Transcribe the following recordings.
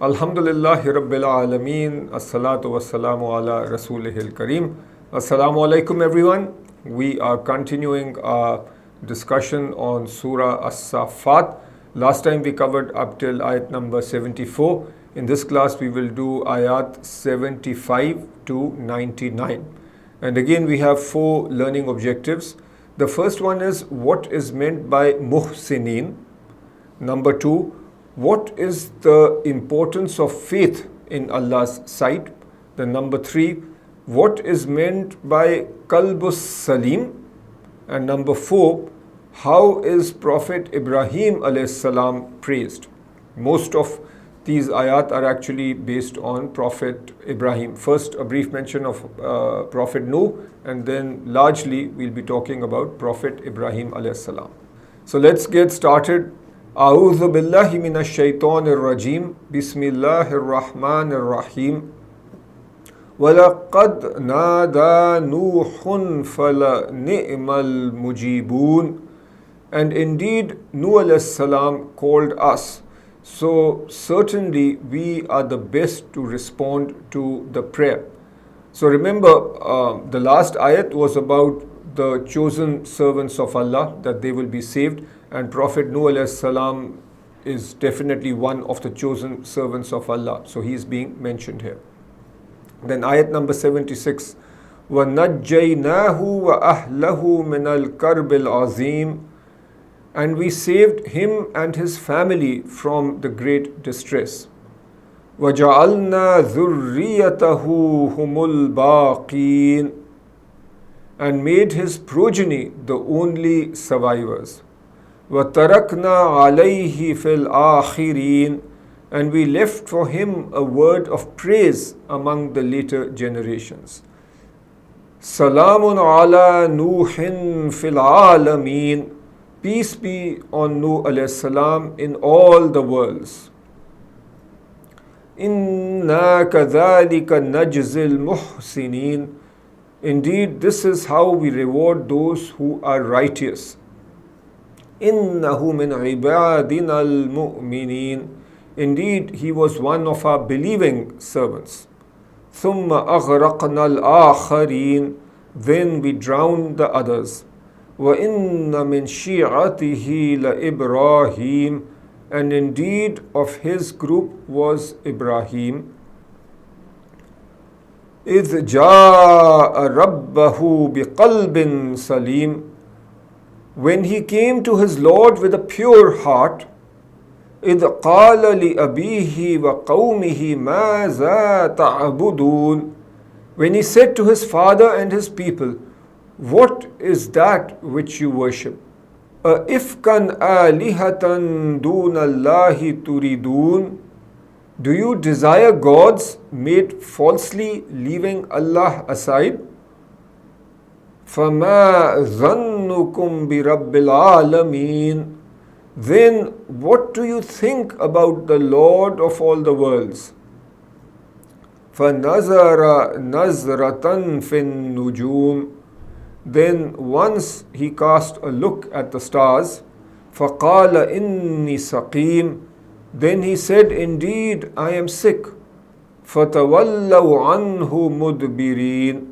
Alhamdulillahi Rabbil Alameen. As-salatu was-salamu ala Rasulihil Kareem. Assalamu alaikum everyone. We are continuing our discussion on Surah As-Saffat. Last time we covered up till ayat number 74. In this class we will do ayat 75 to 99. And again we have 4 learning objectives. The first one is what is meant by muhsinin. Number 2, what is the importance of faith in Allah's sight? Then number 3, what is meant by qalbus salim? And number 4, how is Prophet Ibrahim alayhi salam praised? Most of these ayat are actually based on Prophet Ibrahim. First, a brief mention of Prophet Nuh, and then largely we'll be talking about Prophet Ibrahim alayhi salam. So let's get started. أعوذ بالله من الشيطان الرجيم بسم الله الرحمن الرحيم وَلَقَدْ نَادَى نُوحٌ فَلَنِعْمَ الْمُجِيبُونَ. And indeed Nuh alayhi salam called us, so certainly we are the best to respond to the prayer. So remember, the last ayat was about the chosen servants of Allah, that they will be saved, and Prophet Nuh alayhi salam is definitely one of the chosen servants of Allah, so he is being mentioned here. Then ayat number 76, وَنَجَّيْنَاهُ وَأَهْلَهُ مِنَ الْكَرْبِ الْعَظِيمِ. And we saved him and his family from the great distress. وَجَعَلْنَا ذُرِّيَّتَهُ هُمُ الْبَاقِينَ. And made his progeny the only survivors. وَتَرَكْنَا عَلَيْهِ فِي الْآخِرِينَ. And we left for him a word of praise among the later generations. Salamun ala Nuhin fil alameen. Peace be on Nuh alayhi salam in all the worlds. Inna kadhalika najzil muhsinin. Indeed, this is how we reward those who are righteous. Innahu min ibadina al-mu'minin. Indeed, he was one of our believing servants. ثُمَّ أَغْرَقْنَا الْآخَرِينَ. Then we drowned the others. وَإِنَّ مِنْ شِيعَتِهِ لَإِبْرَاهِيمَ. And indeed, of his group was Ibrahim. إِذْ جَاءَ رَبَّهُ بِقَلْبٍ سَلِيمٍ. When he came to his Lord with a pure heart. إِذْ قَالَ لِأَبِيهِ وَقَوْمِهِ مَاذَا تَعْبُدُونَ. When he said to his father and his people, what is that which you worship? أَإِفْكًا آلِهَةً دُونَ اللَّهِ تُرِيدُونَ. Do you desire gods made falsely, leaving Allah aside? فَمَا ظَنُّكُمْ بِرَبِّ الْعَالَمِينَ. Then what do you think about the Lord of all the worlds? فَنَظَرَ نَظْرَةً فِي النُّجُومِ. Then once he cast a look at the stars. فَقَالَ إِنِّي سَقِيمٌ. Then he said, indeed, I am sick. فَتَوَلَّوْا عَنْهُ مُدْبِرِينَ.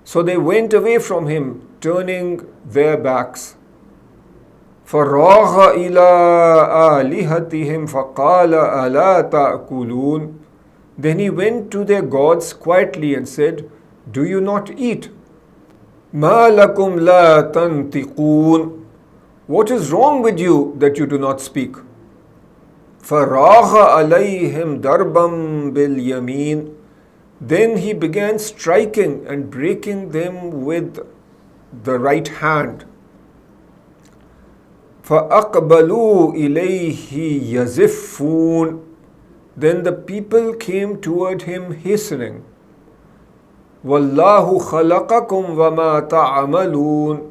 So they went away from him, turning their backs. فَرَاغَ إِلَىٰ آلِهَتِهِمْ فَقَالَ أَلَا تَأْكُلُونَ. Then he went to their gods quietly and said, do you not eat? مَا لَكُمْ لَا تَنْتِقُونَ. What is wrong with you that you do not speak? فَرَاغَ عَلَيْهِمْ دَرْبًا بِالْيَمِينِ. Then he began striking and breaking them with the right hand. فَأَقْبَلُوا إِلَيْهِ يَزِفُّونَ. Then the people came toward him hastening. وَاللَّهُ خَلَقَكُمْ وَمَا تَعْمَلُونَ.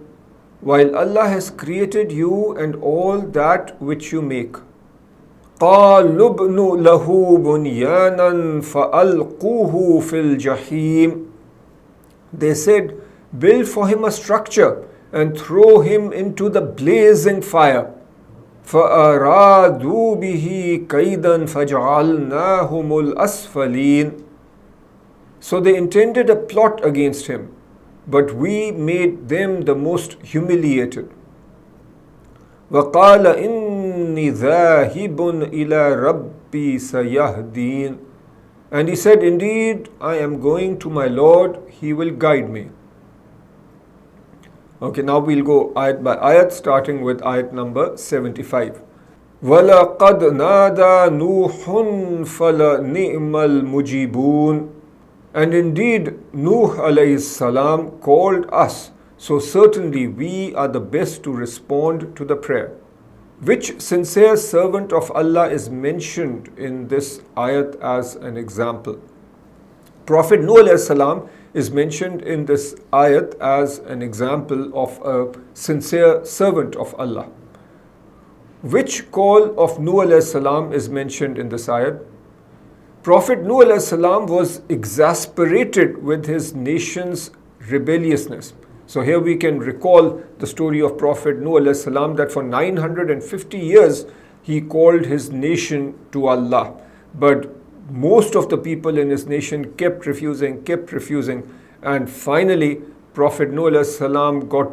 While Allah has created you and all that which you make. قَالُوا ابْنُوا لَهُ بُنْيَانًا فَأَلْقُوهُ فِي الْجَحِيمِ. They said, build for him a structure and throw him into the blazing fire. فَأَرَادُوا بِهِ كَيْدًا فَجَعَلْنَاهُمُ الْأَسْفَلِينَ. So they intended a plot against him, but we made them the most humiliated. وَقَالَ إِنِّي ذَاهِبٌ إِلَى رَبِّي سَيَهْدِينَ. And he said, indeed, I am going to my Lord, he will guide me. Okay, now we'll go ayat by ayat, starting with ayat number 75. وَلَقَدْ نَادَى نُوحٌ فَلَنِعْمَ الْمُجِيبُونَ. And indeed, Nuh alayhi salam called us, so certainly we are the best to respond to the prayer. Which sincere servant of Allah is mentioned in this ayat as an example? Prophet Nuh alayhi salam is mentioned in this ayat as an example of a sincere servant of Allah. Which call of Nuh alayhi salam is mentioned in this ayat? Prophet Nuh alayhi salam was exasperated with his nation's rebelliousness. So here we can recall the story of Prophet Nuh alayhi salam, that for 950 years he called his nation to Allah. But most of the people in his nation kept refusing, and finally Prophet Nuh alayhi salam got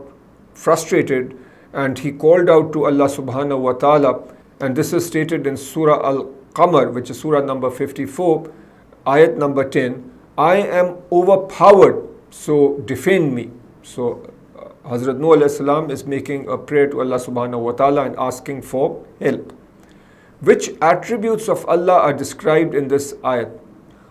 frustrated and he called out to Allah subhanahu wa ta'ala, and this is stated in Surah Al-Qamar, which is Surah number 54, ayat number 10, I am overpowered, so defend me. So Hazrat Nuh alayhi salam is making a prayer to Allah subhanahu wa ta'ala and asking for help. Which attributes of Allah are described in this ayat?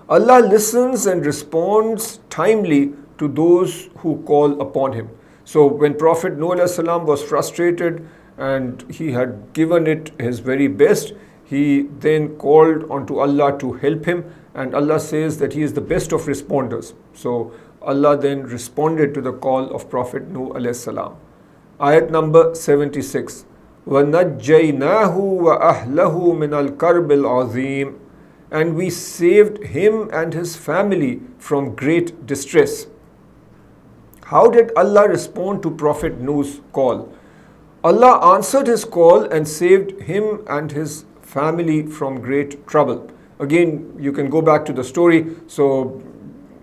Allah listens and responds timely to those who call upon him. So when Prophet Nuh alayhi salam was frustrated and he had given it his very best, he then called onto Allah to help him, and Allah says that he is the best of responders. So Allah then responded to the call of Prophet Nuh alayhi salam. Ayat number 76. وَنَجَّيْنَاهُ وَأَهْلَهُ مِنَ الْكَرْبِ الْعَظِيمِ. And we saved him and his family from great distress. How did Allah respond to Prophet Nuh's call? Allah answered his call and saved him and his family from great trouble. Again, you can go back to the story. So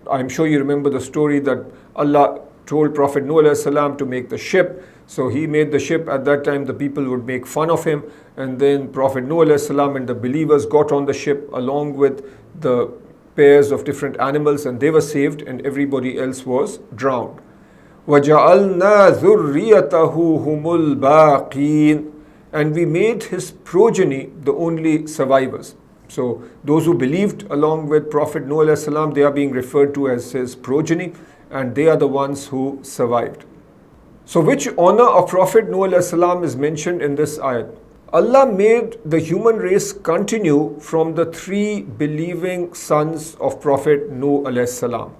I'm sure you remember the story that Allah told Prophet Nuh alayhi salam to make the ship. So he made the ship. At that time the people would make fun of him, and then Prophet Nuh alayhi salam and the believers got on the ship along with the pairs of different animals, and they were saved and everybody else was drowned. وَجَعَلْنَا ذُرِّيَّتَهُ هُمُ الْبَاقِينَ. And we made his progeny the only survivors. So those who believed along with Prophet Nuh alayhi salam, they are being referred to as his progeny, and they are the ones who survived. So which honor of Prophet Nuh alayhi salam is mentioned in this ayat? Allah made the human race continue from the three believing sons of Prophet Nuh alayhi salam.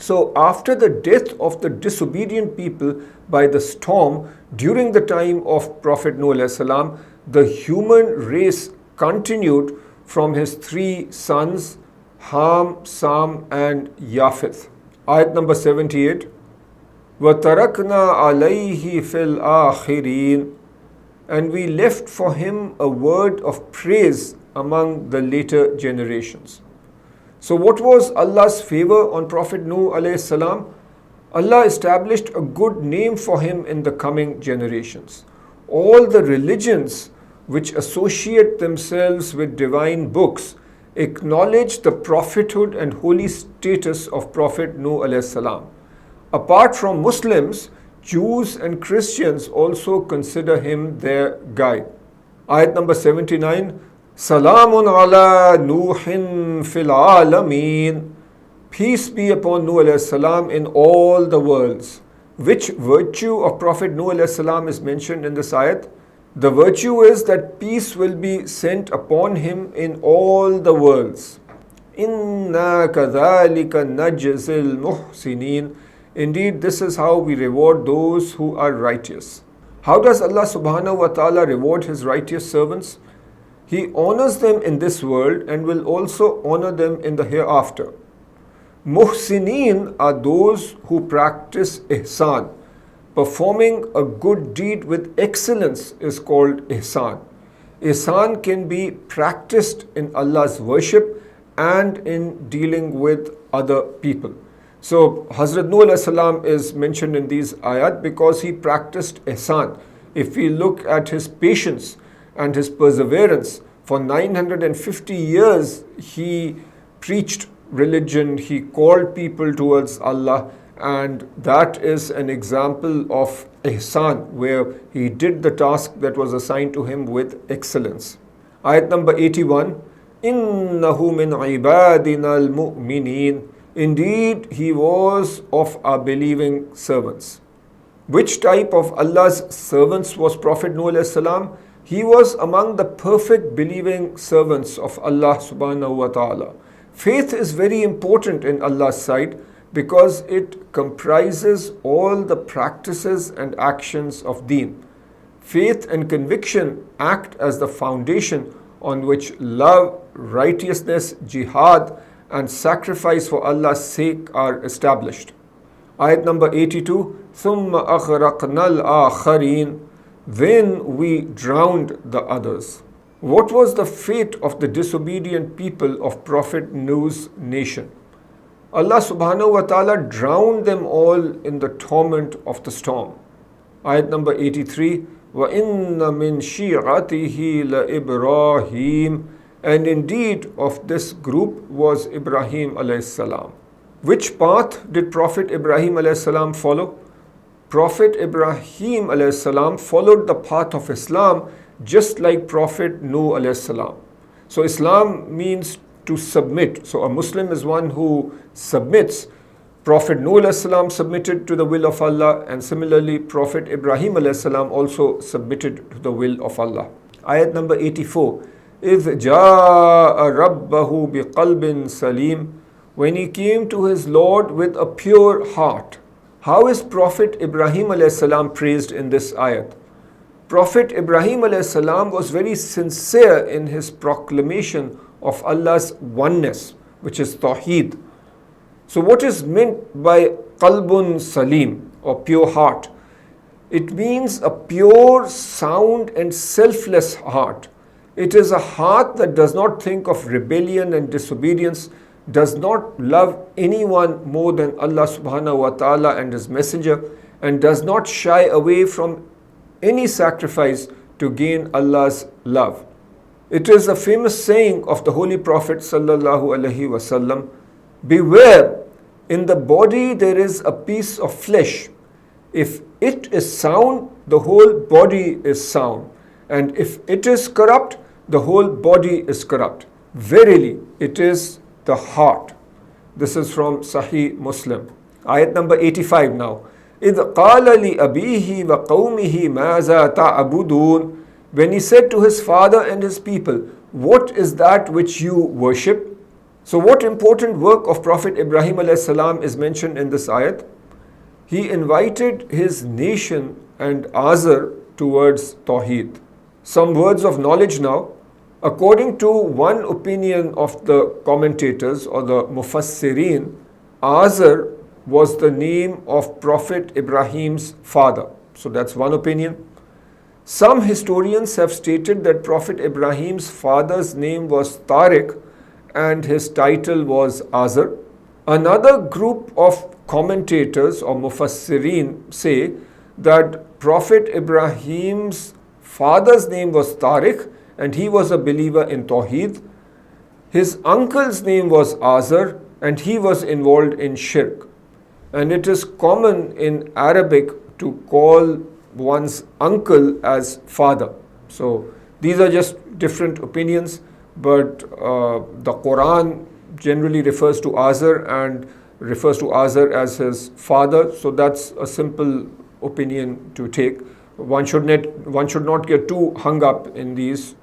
So after the death of the disobedient people by the storm during the time of Prophet Nuh alayhi salam, the human race continued from his three sons, Ham, Sam and Yafith. Ayat number 78. وَتَرَكْنَا عَلَيْهِ فِي الْآخِرِينَ. And we left for him a word of praise among the later generations. So what was Allah's favor on Prophet Nuh alayhi salam? Allah established a good name for him in the coming generations. All the religions which associate themselves with divine books acknowledge the prophethood and holy status of Prophet Nuh alayhi salam. Apart from Muslims, Jews and Christians also consider him their guide. Ayat number 79. Salamun ala Nuhin fil alameen. Peace be upon Nuh alayhi salam in all the worlds. Which virtue of Prophet Nuh alayhi salam is mentioned in this ayat? The virtue is that peace will be sent upon him in all the worlds. Inna kadhalika najzil muhsinin. Indeed, this is how we reward those who are righteous. How does Allah subhanahu wa ta'ala reward his righteous servants? He honors them in this world and will also honor them in the hereafter. Muhsinin are those who practice ihsan. Performing a good deed with excellence is called ihsan. Ihsan can be practiced in Allah's worship and in dealing with other people. So Hazrat Nuh alayhi salam is mentioned in these ayat because he practiced ihsan. If we look at his patience and his perseverance, for 950 years he preached religion, he called people towards Allah, and that is an example of ihsan, where he did the task that was assigned to him with excellence. Ayat number 81, Innahu min ibadina al-mu'mineen. Indeed, he was of our believing servants. Which type of Allah's servants was Prophet Nuh alayhi salam? He was among the perfect believing servants of Allah subhanahu wa ta'ala. Faith is very important in Allah's sight because it comprises all the practices and actions of deen. Faith and conviction act as the foundation on which love, righteousness, jihad, and sacrifice for Allah's sake are established. Ayat number 82, ثُمَّ أَغْرَقْنَا الْآخَرِينَ. Then we drowned the others. What was the fate of the disobedient people of Prophet Nuh's nation? Allah subhanahu wa ta'ala drowned them all in the torment of the storm. Ayat number 83, وَإِنَّ مِن شِيعَتِهِ لَإِبْرَاهِيمَ. And indeed of this group was Ibrahim alayhi salam. Which path did Prophet Ibrahim alayhi salam follow? Prophet Ibrahim alayhi salam followed the path of Islam just like Prophet Nuh alayhi salam. So Islam means to submit. So a Muslim is one who submits. Prophet Nuh alayhi salam submitted to the will of Allah, and similarly Prophet Ibrahim alayhi salam also submitted to the will of Allah. Ayat number 84, إِذْ جَاءَ رَبَّهُ بِقَلْبٍ سَلِيمٍ. When he came to his Lord with a pure heart. How is Prophet Ibrahim alayhi salam praised in this ayat? Prophet Ibrahim alayhi salam was very sincere in his proclamation of Allah's oneness, which is Tawheed. So what is meant by qalbun salim or pure heart? It means a pure, sound and selfless heart. It is a heart that does not think of rebellion and disobedience, does not love anyone more than Allah subhanahu wa ta'ala and His Messenger, and does not shy away from any sacrifice to gain Allah's love. It is a famous saying of the Holy Prophet sallallahu alaihi wasallam, beware, in the body there is a piece of flesh. If it is sound, the whole body is sound. And if it is corrupt, the whole body is corrupt. Verily, it is the heart. This is from Sahih Muslim. Ayat number 85 now. إِذْ قَالَ لِأَبِيهِ وَقَوْمِهِ مَاذَا تَعْبُدُونَ. When he said to his father and his people, what is that which you worship? So what important work of Prophet Ibrahim alayhi salam is mentioned in this ayat? He invited his nation and Azar towards Tawheed. Some words of knowledge now. According to one opinion of the commentators or the Mufassirin, Azar was the name of Prophet Ibrahim's father. So that's one opinion. Some historians have stated that Prophet Ibrahim's father's name was Tariq and his title was Azar. Another group of commentators or Mufassirin say that Prophet Ibrahim's father's name was Tariq and he was a believer in Tawheed. His uncle's name was Azar and he was involved in shirk. And it is common in Arabic to call one's uncle as father. So these are just different opinions, but the Quran generally refers to Azar and refers to Azar as his father. So that's a simple opinion to take. One should not get too hung up in these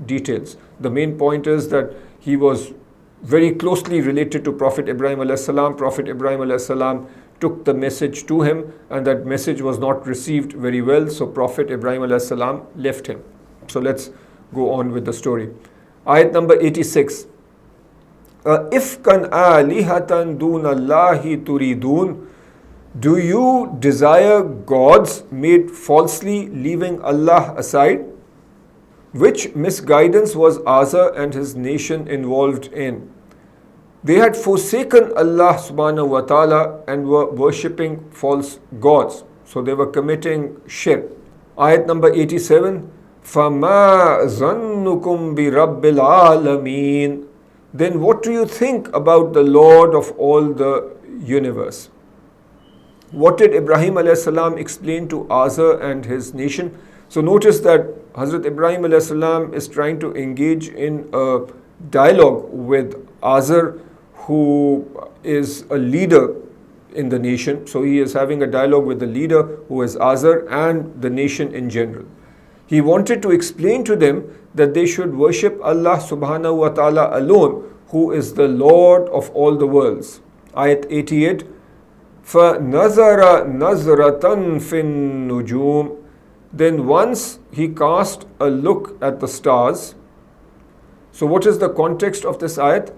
details. The main point is that he was very closely related to Prophet Ibrahim alayhi salam. Prophet Ibrahim alayhi salam took the message to him and that message was not received very well. So Prophet Ibrahim alayhi salam left him. So let's go on with the story. Ayat number 86. Ifkan alihatan duna Allahi turidun. Do you desire gods made falsely, leaving Allah aside? Which misguidance was Asa and his nation involved in? They had forsaken Allah subhanahu wa ta'ala and were worshipping false gods. So they were committing shirk. Ayat number 87. فَمَا ظَنُّكُمْ بِرَبِّ الْعَالَمِينَ. Then what do you think about the Lord of all the universe? What did Ibrahim alayhi salam explain to Asa and his nation? So notice that Hazrat Ibrahim alayhi salam is trying to engage in a dialogue with Asa, who is a leader in the nation. So he is having a dialogue with the leader who is Asa and the nation in general. He wanted to explain to them that they should worship Allah subhanahu wa ta'ala alone, who is the Lord of all the worlds. Ayat 88. فَنَظَرَ نَظْرَةً فِي النُّجُومِ. Then once he cast a look at the stars. So what is the context of this ayat?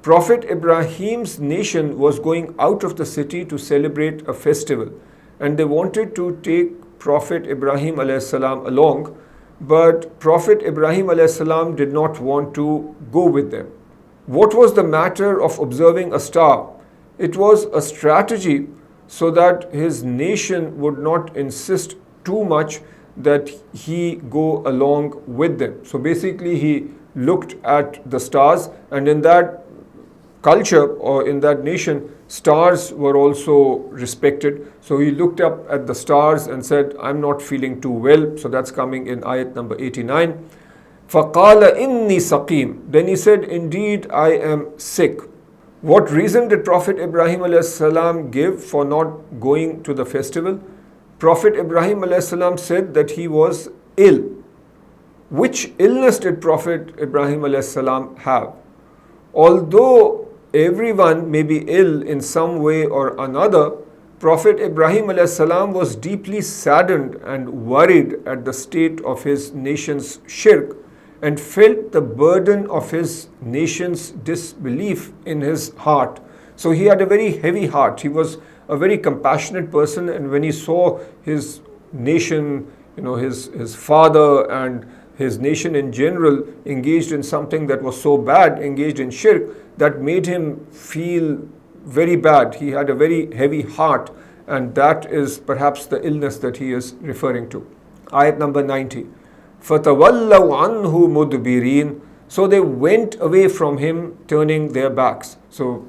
Prophet Ibrahim's nation was going out of the city to celebrate a festival, and they wanted to take Prophet Ibrahim alayhi salam along, but Prophet Ibrahim alayhi salam did not want to go with them. What was the matter of observing a star? It was a strategy so that his nation would not insist too much that he go along with them. So basically he looked at the stars, and in that culture or in that nation, stars were also respected. So he looked up at the stars and said, I'm not feeling too well. So that's coming in ayat number 89. فَقَالَ إِنِّي سَقِيمٌ. Then he said, indeed I am sick. What reason did Prophet Ibrahim alayhi salam give for not going to the festival? Prophet Ibrahim alayhi salam said that he was ill. Which illness did Prophet Ibrahim alayhi salam have? Although everyone may be ill in some way or another, Prophet Ibrahim alayhi salam was deeply saddened and worried at the state of his nation's shirk, and felt the burden of his nation's disbelief in his heart. So he had a very heavy heart. He was a very compassionate person, and when he saw his nation, his father and his nation in general engaged in something that was so bad, engaged in shirk, that made him feel very bad. He had a very heavy heart, and that is perhaps the illness that he is referring to. Ayat number 90. فَتَوَلَّوْا عَنْهُ مُدْبِرِينَ. So they went away from him, turning their backs. So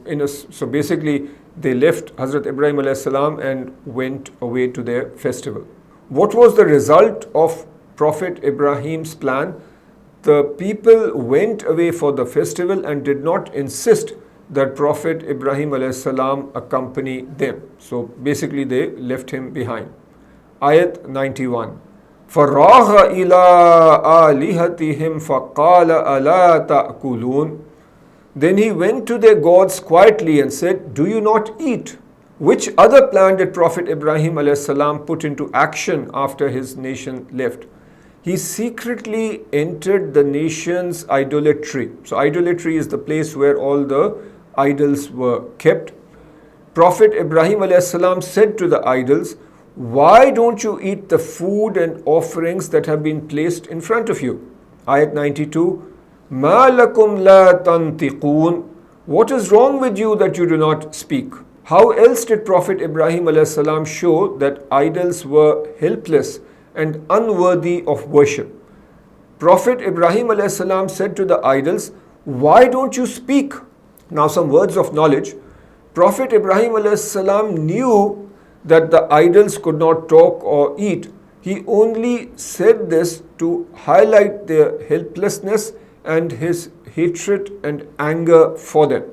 basically they left Hazrat Ibrahim alayhi salam and went away to their festival. What was the result of Prophet Ibrahim's plan? The people went away for the festival and did not insist that Prophet Ibrahim alayhi salam accompany them. So basically they left him behind. Ayat 91. فَرَاغَ إِلَىٰ آلِهَتِهِمْ فَقَالَ أَلَا تَأْكُلُونَ. Then he went to their gods quietly and said, do you not eat? Which other plan did Prophet Ibrahim alayhi salam put into action after his nation left? He secretly entered the nation's idolatry. So idolatry is the place where all the idols were kept. Prophet Ibrahim alayhi salam said to the idols, why don't you eat the food and offerings that have been placed in front of you? Ayat 92. مَا لَكُمْ لَا تَنْتِقُونَ. What is wrong with you that you do not speak? How else did Prophet Ibrahim alayhi salam show that idols were helpless and unworthy of worship? Prophet Ibrahim alayhi salam said to the idols, why don't you speak? Now some words of knowledge. Prophet Ibrahim alayhi salam knew that the idols could not talk or eat. He only said this to highlight their helplessness and his hatred and anger for them.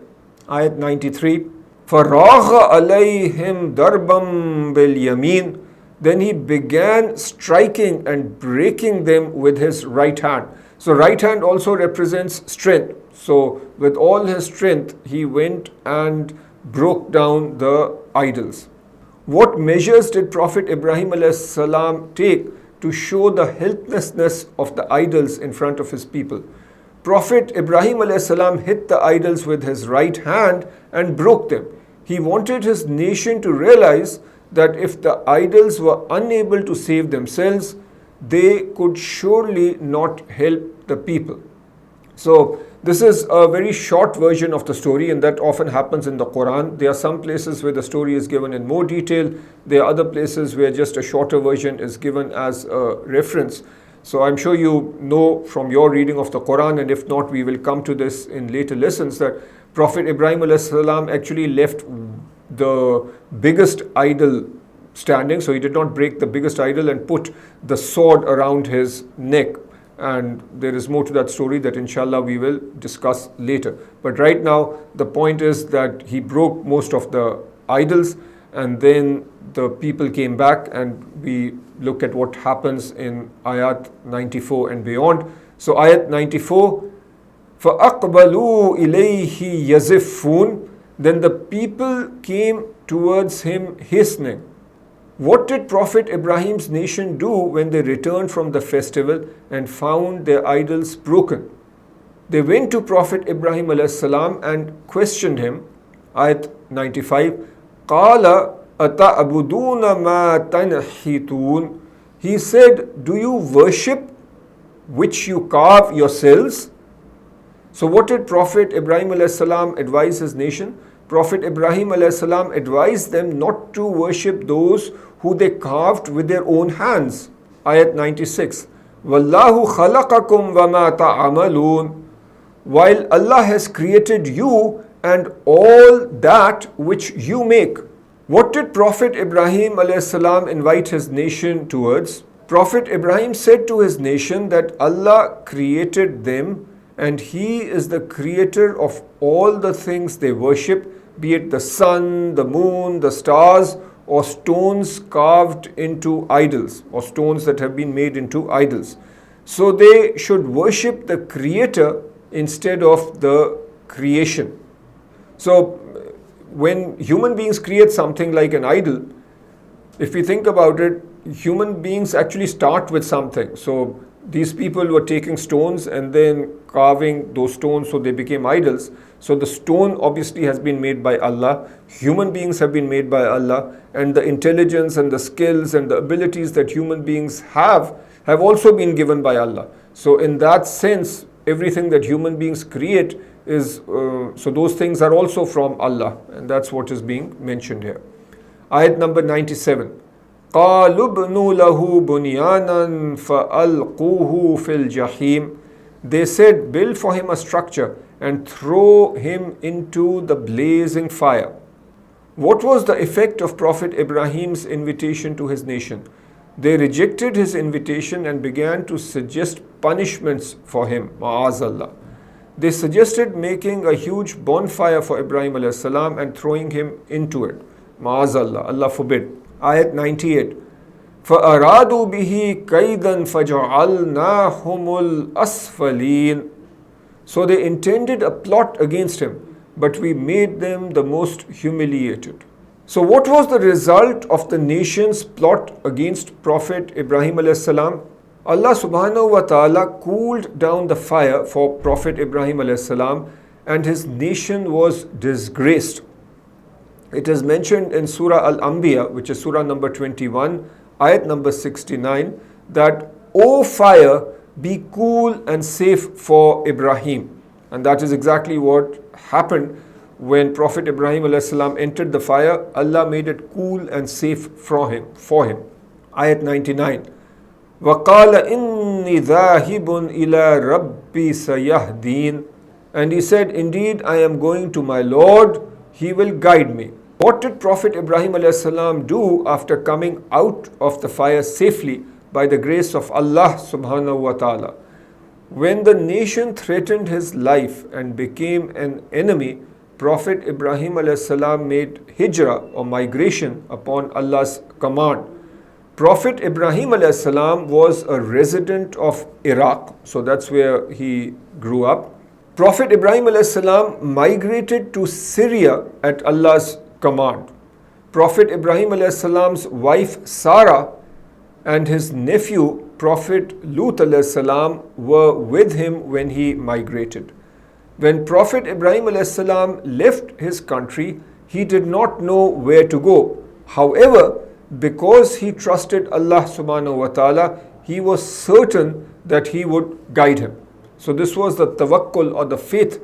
Ayat 93. فَرَاغَ عَلَيْهِمْ دَرْبًا بِالْيَمِينِ. Then he began striking and breaking them with his right hand. So right hand also represents strength. So with all his strength, he went and broke down the idols. What measures did Prophet Ibrahim alayhi salam take to show the helplessness of the idols in front of his people? Prophet Ibrahim alayhi salam hit the idols with his right hand and broke them. He wanted his nation to realize that if the idols were unable to save themselves, they could surely not help the people. So this is a very short version of the story, and that often happens in the Quran. There are some places where the story is given in more detail. There are other places where just a shorter version is given as a reference. So I'm sure you know from your reading of the Quran, and if not, we will come to this in later lessons, that Prophet Ibrahim alayhi salam actually left the biggest idol standing. So he did not break the biggest idol and put the sword around his neck. And there is more to that story that inshallah we will discuss later. But right now the point is that he broke most of the idols, and then the people came back, and we look at what happens in ayat 94 and beyond. So ayat 94, فَأَقْبَلُوا إِلَيْهِ يَزِفُّونَ, then the people came towards him hastening. What did Prophet Ibrahim's nation do when they returned from the festival and found their idols broken? They went to Prophet Ibrahim alayhi salam and questioned him. Ayat 95, قَالَ أَتَعْبُدُونَ مَا تَنْحِتُونَ, he said, do you worship which you carve yourselves? So what did Prophet Ibrahim alayhi salam advise his nation? Prophet Ibrahim alayhi salam advised them not to worship those who they carved with their own hands. Ayat 96, وَاللَّهُ خَلَقَكُمْ وَمَا تَعْمَلُونَ, while Allah has created you and all that which you make. What did Prophet Ibrahim alayhi salam invite his nation towards? Prophet Ibrahim said to his nation that Allah created them, and He is the creator of all the things they worship, be it the sun, the moon, the stars, or stones carved into idols, or stones that have been made into idols. So they should worship the creator instead of the creation. So when human beings create something like an idol, if we think about it, human beings actually start with something. So these people were taking stones and then carving those stones so they became idols. So the stone obviously has been made by Allah, human beings have been made by Allah, and the intelligence and the skills and the abilities that human beings have also been given by Allah. So in that sense, everything that human beings create is, so those things are also from Allah, and that's what is being mentioned here. Ayat number 97. قَالُوا ابْنُوا لَهُ بُنْيَانًا فَأَلْقُوهُ فِي الْجَحِيمِ, they said, build for him a structure and throw him into the blazing fire. What was the effect of Prophet Ibrahim's invitation to his nation? They rejected his invitation and began to suggest punishments for him. Ma'azallah. They suggested making a huge bonfire for Ibrahim alayhi salam and throwing him into it. Ma'azallah, Allah forbid. Ayat 98. فَأَرَادُوا بِهِ كَيْدًا فَجَعَلْنَاهُمُ الْأَسْفَلِينَ, so they intended a plot against him, but we made them the most humiliated. So what was the result of the nation's plot against Prophet Ibrahim alayhi salam? Allah subhanahu wa ta'ala cooled down the fire for Prophet Ibrahim alayhi salam, and his nation was disgraced. It is mentioned in Surah Al-Anbiya, which is Surah number 21, ayat number 69, that, O fire, be cool and safe for Ibrahim. And that is exactly what happened when Prophet Ibrahim alayhi salam entered the fire. Allah made it cool and safe for him. Ayat 99. وَقَالَ إِنِّي ذَاهِبٌ إِلَىٰ رَبِّي سَيَهْدِينَ, and he said, indeed I am going to my Lord, He will guide me. What did Prophet Ibrahim alayhi salam do after coming out of the fire safely by the grace of Allah subhanahu wa ta'ala? When the nation threatened his life and became an enemy, Prophet Ibrahim alayhi salam made hijrah or migration upon Allah's command. Prophet Ibrahim alayhi salam was a resident of Iraq, so that's where he grew up. Prophet Ibrahim alayhi salam migrated to Syria at Allah's command. Prophet Ibrahim alayhi salam's wife Sarah and his nephew Prophet Lut alayhi salam were with him when he migrated. When Prophet Ibrahim alayhi salam left his country, he did not know where to go, However, because he trusted Allah subhanahu wa ta'ala, he was certain that he would guide him. So this was the tawakkul, or the faith,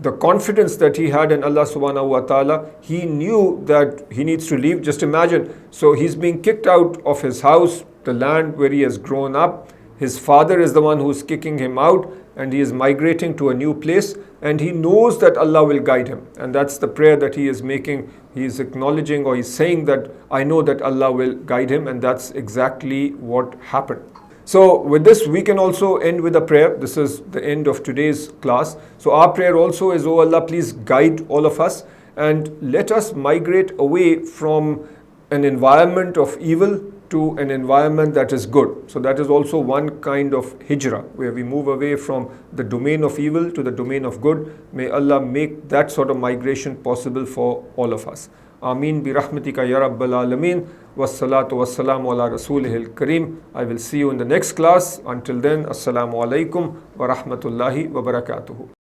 the confidence that he had in Allah subhanahu wa ta'ala. He knew that he needs to leave. Just imagine, so he's being kicked out of his house, the land where he has grown up. His father is the one who's kicking him out, and he is migrating to a new place, and he knows that Allah will guide him. And that's the prayer that he is making. He is acknowledging, or he's saying that I know that Allah will guide him, and that's exactly what happened. So with this, we can also end with a prayer. This is the end of today's class. So our prayer also is, oh Allah, please guide all of us and let us migrate away from an environment of evil to an environment that is good. So that is also one kind of hijrah, where we move away from the domain of evil to the domain of good. May Allah make that sort of migration possible for all of us. Ameen bi rahmatika ya rabbal alameen. Wassalatu wassalamu ala rasulihil kareem. I will see you in the next class. Until then, assalamu alaikum wa rahmatullahi wa barakatuhu.